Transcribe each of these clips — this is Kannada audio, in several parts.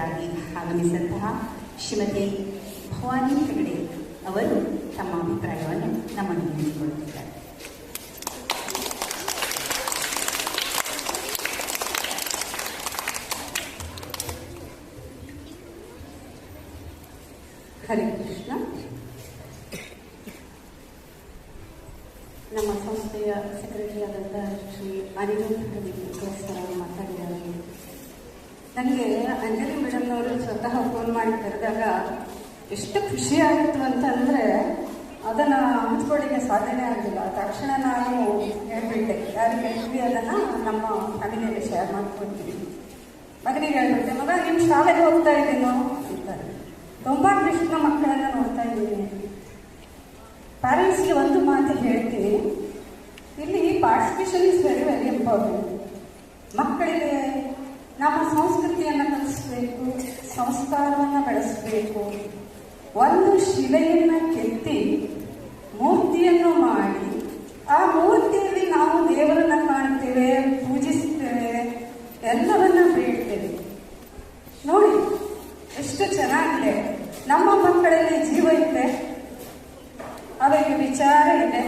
ಅತಿಥಿಗಳಾಗಿ ಆಗಮಿಸಿದಂತಹ ಶ್ರೀಮತಿ ಭವಾನಿ ಹೆಗಡೆ ಅವರು ತಮ್ಮ ಅಭಿಪ್ರಾಯವನ್ನು ನಮ್ಮನ್ನು ಹಂಚಿಕೊಳ್ಳುತ್ತಿದ್ದಾರೆ. ಹರೇ ಕೃಷ್ಣ. ನಮ್ಮ ಸಂಸ್ಥೆಯ ಸೆಕ್ರೆಟರಿ ಆದಂಥ ಶ್ರೀ ಅನಿರುದ್ಧಗೋಸ್ಕರ ಮಾತಾಡಿದ್ದಾರೆ. ನನಗೆ ಅಂಜಲಿ ಮೇಡಮ್ನವರು ಸ್ವತಃ ಫೋನ್ ಮಾಡಿ ಕರೆದಾಗ ಎಷ್ಟು ಖುಷಿ ಆಯಿತು ಅಂತಂದರೆ ಅದನ್ನು ಹಂಚ್ಕೊಳ್ಳಿಕ್ಕೆ ಸಾಧ್ಯನೇ ಆಗಲಿಲ್ಲ. ತಕ್ಷಣ ನಾನು ಹೇಳ್ಬಿಟ್ಟೆ, ಯಾರಿಗೆ ಹೇಳ್ತೀವಿ ಅದನ್ನು ನಮ್ಮ ಫ್ಯಾಮಿಲಿಯಲ್ಲಿ ಶೇರ್ ಮಾಡ್ಕೊಳ್ತೀವಿ. ಮಗನಿಗೆ ಹೇಳ್ಬಿಟ್ಟೆ, ಮಗ ನಿಮ್ಮ ಶಾಲೆಗೆ ಹೋಗ್ತಾ ಇದ್ದೀನೋ ಅಂತಾರೆ. ತುಂಬ ಕೃಷ್ಣ ಮಕ್ಕಳನ್ನು ನೋಡ್ತಾ ಇದ್ದೀನಿ. ಪ್ಯಾರೆಂಟ್ಸ್ಗೆ ಒಂದು ಮಾತು ಹೇಳ್ತೀನಿ, ಇಲ್ಲಿ participation is very very important. ಮಕ್ಕಳಿಗೆ ನಮ್ಮ ಸಂಸ್ಕೃತಿಯನ್ನು ಕಲಿಸ್ಬೇಕು, ಸಂಸ್ಕಾರವನ್ನು ಬೆಳೆಸಬೇಕು. ಒಂದು ಶಿಲೆಯನ್ನು ಕೆತ್ತಿ ಮೂರ್ತಿಯನ್ನು ಮಾಡಿ ಆ ಮೂರ್ತಿಯಲ್ಲಿ ನಾವು ದೇವರನ್ನು ಕಾಣ್ತೇವೆ, ಪೂಜಿಸ್ತೇವೆ, ಎಲ್ಲವನ್ನ ಬೇಡ್ತೇವೆ. ನೋಡಿ ಎಷ್ಟು ಚೆನ್ನಾಗಿದೆ. ನಮ್ಮ ಮಕ್ಕಳಲ್ಲಿ ಜೀವ ಇದೆ, ಅವರಿಗೆ ವಿಚಾರ ಇದೆ,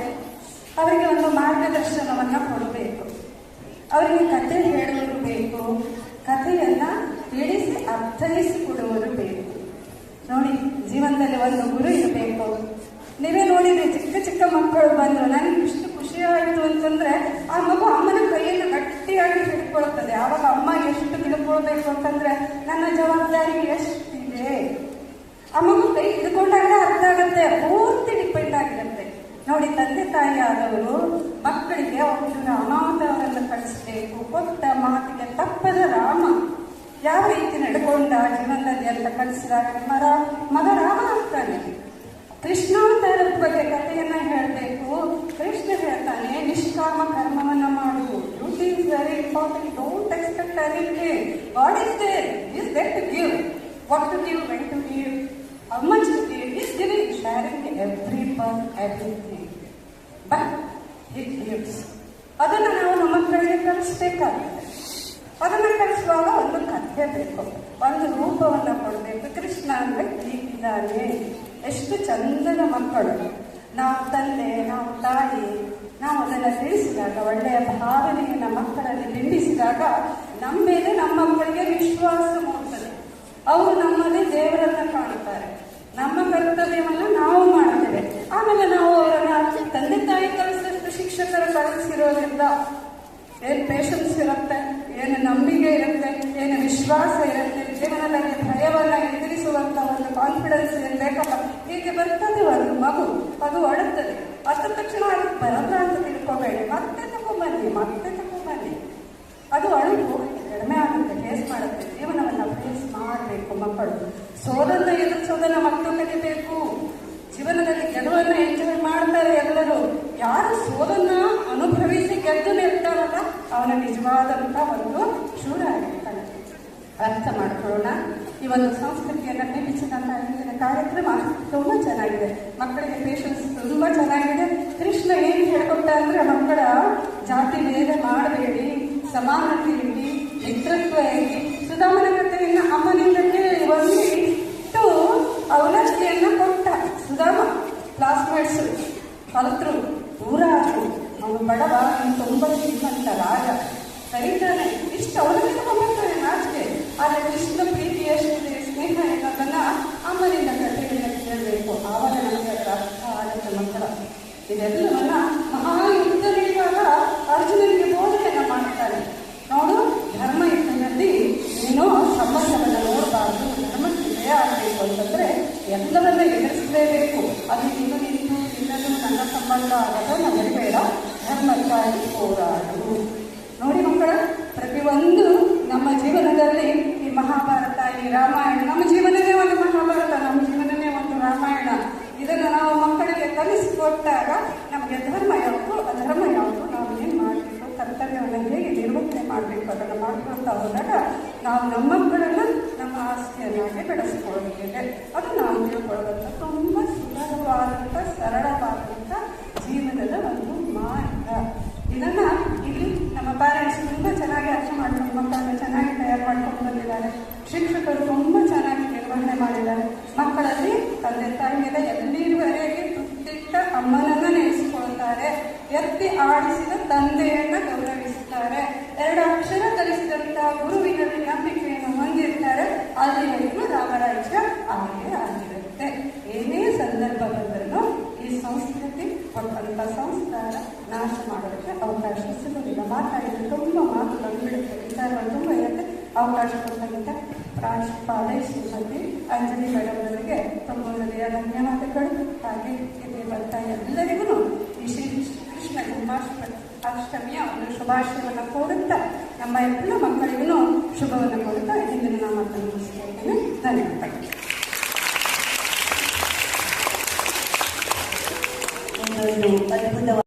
ಅವರಿಗೆ ಒಂದು ಮಾರ್ಗದರ್ಶನವನ್ನು ಕೊಡಬೇಕು. ಅವರಿಗೆ ಕಥೆ ಹೇಳುವರು ಬೇಕು, ಕಥೆಯನ್ನು ತಿಳಿಸಿ ಅರ್ಥೈಸಿಕೊಡುವರು ಬೇಕು. ನೋಡಿ, ಜೀವನದಲ್ಲಿ ಒಂದು ಗುರು ಇರಬೇಕು. ನೀವೇ ನೋಡಿದ್ರೆ ಚಿಕ್ಕ ಚಿಕ್ಕ ಮಕ್ಕಳು ಬಂದರು, ನನಗೆ ಇಷ್ಟು ಖುಷಿ ಆಯಿತು ಅಂತಂದರೆ ಆ ಮಗು ಅಮ್ಮನ ಕೈಯನ್ನು ಗಟ್ಟಿಯಾಗಿ ಹಿಡ್ಕೊಳ್ತದೆ. ಆವಾಗ ಅಮ್ಮ ಎಷ್ಟು ಹಿಡ್ಕೊಳ್ಬೇಕು ಅಂತಂದರೆ ನನ್ನ ಜವಾಬ್ದಾರಿ ಎಷ್ಟಿದೆ. ಆ ಮಗು ಕೈ ಹಿಡ್ಕೊಂಡಾಗ ಅರ್ಥ ಆಗುತ್ತೆ, ಪೂರ್ತಿ ಡಿಪೆಂಡ್ ಆಗಿರುತ್ತೆ. ನೋಡಿ, ತಂದೆ ತಾಯಿ ಆದವರು ಮಕ್ಕಳಿಗೆ ಒಂದು ರಾಮಾವತಾರವನ್ನು ಕಳಿಸ್ಬೇಕು. ಕೊಟ್ಟ ಮಾತಿಗೆ ತಪ್ಪದ ರಾಮ ಯಾವ ರೀತಿ ನಡ್ಕೊಂಡ ಜೀವನದಲ್ಲಿ ಅಂತ ಕಲಿಸಿದಾಗ ಮಗ ರಾಮ ಆಗ್ತಾನೆ. ಕೃಷ್ಣಾವತಾರದ ಬಗ್ಗೆ ಕಥೆಯನ್ನ ಹೇಳಬೇಕು. ಕೃಷ್ಣ ಹೇಳ್ತಾನೆ, ನಿಷ್ಕಾಮ ಕರ್ಮವನ್ನ ಮಾಡು. Duty is very important. Don't expect anything. God is there, is there to give. What to give, when to give, how much to give, is giving, sharing everyone everything, but it gives. ಅದನ್ನು ನಾವು ನಮ್ಮ ಮಕ್ಕಳಿಗೆ ಕಲಿಸ್ಬೇಕಾಗುತ್ತೆ. ಅದನ್ನು ಕಲಿಸುವಾಗ ಒಂದು ಕಥೆ ಬೇಕು, ಒಂದು ರೂಪವನ್ನು ಕೊಡಬೇಕು. ಕೃಷ್ಣ ಅಂದರೆ ಹೀಗಿದ್ದಾನೆ. ಎಷ್ಟು ಚಂದದ ಮಕ್ಕಳು. ನಾವು ತಂದೆ, ನಾವು ತಾಯಿ, ನಾವು ಅದನ್ನು ತಿಳಿಸಿದಾಗ, ಒಳ್ಳೆಯ ಭಾವನೆಯನ್ನು ಮಕ್ಕಳಲ್ಲಿ ಬಿಂಬಿಸಿದಾಗ ನಮ್ಮ ಮೇಲೆ ನಮ್ಮ ಮಕ್ಕಳಿಗೆ ವಿಶ್ವಾಸ ಮೂಡುತ್ತದೆ. ಅವರು ನಮ್ಮಲ್ಲಿ ದೇವರನ್ನ ಕಾಣುತ್ತಾರೆ. ನಮ್ಮ ಕರ್ತವ್ಯವನ್ನು ನಾವು ಮಾಡ್ತೇವೆ. ಆಮೇಲೆ ನಾವು ಅವರನ್ನ ತಂದೆ ತಾಯಿ ಕಲಿಸಿದಷ್ಟು ಶಿಕ್ಷಕರು ಕಲಿಸಿರೋದ್ರಿಂದ ಏನು ಪೇಷನ್ಸ್ ಇರುತ್ತೆ, ಏನು ನಂಬಿಕೆ ಇರುತ್ತೆ, ಏನು ವಿಶ್ವಾಸ ಇರುತ್ತೆ, ಜೀವನದಲ್ಲಿ ಭಯವನ್ನು ಎದುರಿಸುವಂತ ಒಂದು ಕಾನ್ಫಿಡೆನ್ಸ್ ಏನು ಬೇಕಲ್ಲ, ಹೀಗೆ ಬರ್ತದೆ ಒಂದು ಮಗು. ಅದು ಅಳುತ್ತದೆ. ಅಷ್ಟ ತಕ್ಷಣ ಅದು ಬರಲ್ಲ ಅಂತ ತಿಳ್ಕೊಬೇಡಿ. ಮತ್ತೆ ತಗೊಂಬನ್ನಿ. ಅದು ಅಳುವು ಕಡಿಮೆ ಆಗುತ್ತೆ, ಫೇಸ್ ಮಾಡುತ್ತೆ. ಜೀವನವನ್ನು ಫೇಸ್ ಮಾಡಬೇಕು ಮಕ್ಕಳು. ಸೋಲನ್ನು ಎದುರಿಸೋದನ್ನ ಮಕ್ಕಳು ಕಲಿಬೇಕು. ಜೀವನದಲ್ಲಿ ಗೆಲುವನ್ನು ಎಂಜಾಯ್ ಮಾಡ್ತಾರೆ ಎಲ್ಲರೂ. ಯಾರು ಸೋಲನ್ನ ಅನುಭವಿಸಿ ಗೆದ್ದು ನಿಲ್ತಾರಲ್ಲ, ಅವನ ನಿಜವಾದಂತ ಒಂದು ಶೂರ ಆಗಿರ್ತಾನೆ. ಅರ್ಥ ಮಾಡ್ಕೊಳ್ಳೋಣ. ಈ ಒಂದು ಸಂಸ್ಕೃತಿಯನ್ನು ಬಿಂಬಿಸಿದಂತ ಇಂದಿನ ಕಾರ್ಯಕ್ರಮ ತುಂಬಾ ಚೆನ್ನಾಗಿದೆ. ಮಕ್ಕಳಿಗೆ ಪೇಷನ್ಸ್ ತುಂಬಾ ಚೆನ್ನಾಗಿದೆ. ಕೃಷ್ಣ ಏನು ಹೇಳ್ಕೊಟ್ಟ ಅಂದ್ರೆ, ಮಕ್ಕಳ ಜಾತಿ ಭೇದ ಮಾಡಬೇಡಿ, ಸಮಾನತೆ ಇರಲಿ, ಮಿತ್ರತ್ವ ಇರಲಿ. ಸುಧಾಮನ ಕಥೆಯನ್ನು ಅಮ್ಮನಿಂದ ಕೇಳಿ ಒಂದು ಇಷ್ಟು ಅವಲಕ್ಕಿಯನ್ನು ಕೊಟ್ಟ ಸುಧಾಮ. ಕ್ಲಾಸ್ಮೇಟ್ಸ್ ಕಲಿತರು, ದೂರ ಆದರು. ಅವನು ಬಡವ, ತುಂಬ ಶ್ರೀಮಂತ ರಾಜ, ಕರೀತಾನೆ. ಇಷ್ಟು ಅವಲಕ್ಕಿ ತಗೊಂಡ್ಬರ್ತಾನೆ ನಾಚಿಕೆ. ಆದರೆ ಕೃಷ್ಣ ಪ್ರೀತಿ ಎಷ್ಟಿದೆ, ಸ್ನೇಹ ಏನದನ್ನ ಅಮ್ಮನಿಂದ ಕಥೆಯನ್ನು ಕೇಳಬೇಕು. ಆವಾಗ ನಮಗೆ ಅದರ ಅರ್ಥ ಆಗುತ್ತೆ ಮಕ್ಕಳ. ಇದೆಲ್ಲವನ್ನ ಮಹಾಯುದ್ಧ ನಡೆಯುವಾಗ ಅರ್ಜುನನಿಗೆ ಬೋಧನೆಯನ್ನು ಮಾಡ್ತಾನೆ. ನೋಡು, ಧರ್ಮ ಯುದ್ಧದಲ್ಲಿ ನೀನು ಸಂಬಂಧವನ್ನು ನೋಡಬಾರ್ದು. ಧರ್ಮಕ್ಕೆ ಜಯ ಆಗಬೇಕು ಅಂತಂದ್ರೆ ಎಲ್ಲವನ್ನ ಎದುರಿಸಲೇಬೇಕು. ಅದು ಇನ್ನು ಇನ್ನದು ನನ್ನ ಸಂಬಂಧ ಆಗೋದು ನಮಗೆ ಬೇಡ. ಧರ್ಮಕ್ಕಾಗಿ ಹೋರಾಡು. ನೋಡಿ ಮಕ್ಕಳ, ಪ್ರತಿಯೊಂದು ನಮ್ಮ ಜೀವನದಲ್ಲಿ ಈ ಮಹಾಭಾರತ, ಈ ರಾಮಾಯಣ, ನಮ್ಮ ಜೀವನನೇ ಒಂದು ಮಹಾಭಾರತ, ನಮ್ಮ ಜೀವನನೇ ಒಂದು ರಾಮಾಯಣ. ಇದನ್ನು ನಾವು ಮಕ್ಕಳಿಗೆ ಕಲಿಸಿಕೊಟ್ಟಾಗ ನಮಗೆ ಧರ್ಮ ಯಾವುದು, ಅಧರ್ಮ ಯಾವುದು, ನಾವು ಏನು ಮಾಡಬೇಕು, ಕರ್ತವ್ಯವನ್ನು ಹೇಗೆ ನಿರ್ವಹಣೆ ಮಾಡಬೇಕು ಅದನ್ನು ಮಾಡ್ಕೊಳ್ತಾ ಹೋದಾಗ ನಾವು ನಮ್ಮ ಮಕ್ಕಳನ್ನು ನಮ್ಮ ಆಸ್ತಿಯನ್ನಾಗಿ ಬೆಳೆಸ್ಕೊಳ್ತೇವೆ. ಅದು ನಾವು ತಿಳ್ಕೊಳ್ಳೋದಂತ ತುಂಬ ಸುಲಭವಾದಂಥ, ಸರಳವಾದಂಥ ಜೀವನದ ಒಂದು ಮಾರ್ಗ. ಇದನ್ನ ಇಲ್ಲಿ ನಮ್ಮ ಪ್ಯಾರೆಂಟ್ಸ್ ತುಂಬ ಚೆನ್ನಾಗಿ ಅರ್ಥ ಮಾಡ್ಕೊಂಡು ಮಕ್ಕಳನ್ನು ಚೆನ್ನಾಗಿ ತಯಾರು ಮಾಡ್ಕೊಂಡು ಬಂದಿದ್ದಾರೆ. ಶಿಕ್ಷಕರು ತುಂಬ ಚೆನ್ನಾಗಿ ನಿರ್ವಹಣೆ ಮಾಡಿದ್ದಾರೆ. ಮಕ್ಕಳಲ್ಲಿ ತಂದೆ ತಾಯಿಯರ ಎಲ್ಲಿವರೆಗೆ ತುತ್ತಿಟ್ಟ ಅಮ್ಮನನ್ನ ನೆನೆಸಿಕೊಳ್ತಾರೆ, ಎತ್ತಿ ಆಡಿಸಿದ ತಂದೆಯನ್ನ ಗೌರವಿಸುತ್ತಾರೆ, 2 ಅಕ್ಷರ ಕಲಿಸಿದಂತಹ ಗುರುವಿನಲ್ಲಿ ನಂಬಿಕೆಯನ್ನು ಹೊಂದಿರ್ತಾರೆ. ಅಲ್ಲಿವರೆಗೂ ರಾಮರಾಜ್ಯ ಹಾಗೆ ಆಗಿರುತ್ತೆ. ಏನೇ ಸಂದರ್ಭ ಬಂದರೂ ಈ ಸಂಸ್ಕೃತಿ ಕೊಟ್ಟಂತ ಸಂಸ್ಕಾರ ನಾಶ ಮಾಡೋದಕ್ಕೆ ಅವಕಾಶ ಸಿಗುವುದಿಲ್ಲ. ಮಾತಾಡಿದ್ರೆ ತುಂಬ ಮಾತುಗಳು ಬಿಡುತ್ತೆ, ವಿಚಾರಗಳು ತುಂಬ ಇರುತ್ತೆ. ಅವಕಾಶ ಕೊಟ್ಟಂತ ಪ್ರಾಂಶುಪಾಲೆ ಶ್ರೀಮತಿ ಅಂಜಲಿ ಮೇಡಮ್ ಅವರಿಗೆ ತುಂಬ ಹೃದಯ ಧನ್ಯವಾದಗಳು. ಹಾಗೆ ಇಲ್ಲಿ ಬರ್ತಾ ಎಲ್ಲರಿಗೂ ಈ ಶ್ರೀ ಕೃಷ್ಣ ಜನ್ಮಾಷ್ಟಮಿಯ ಒಂದು ಶುಭಾಶಯವನ್ನು ಕೋರುತ್ತಾ ನಮ್ಮ ಎಲ್ಲ ಮಕ್ಕಳಿಗೂ ಶುಭವನ್ನು ಕೋರುತ್ತಾ ಇಂದಿನ ನಾನು ಮಾತನ್ನು ಮುಗಿಸ್ತಾ ಇದ್ದೇನೆ. ಧನ್ಯವಾದಗಳು.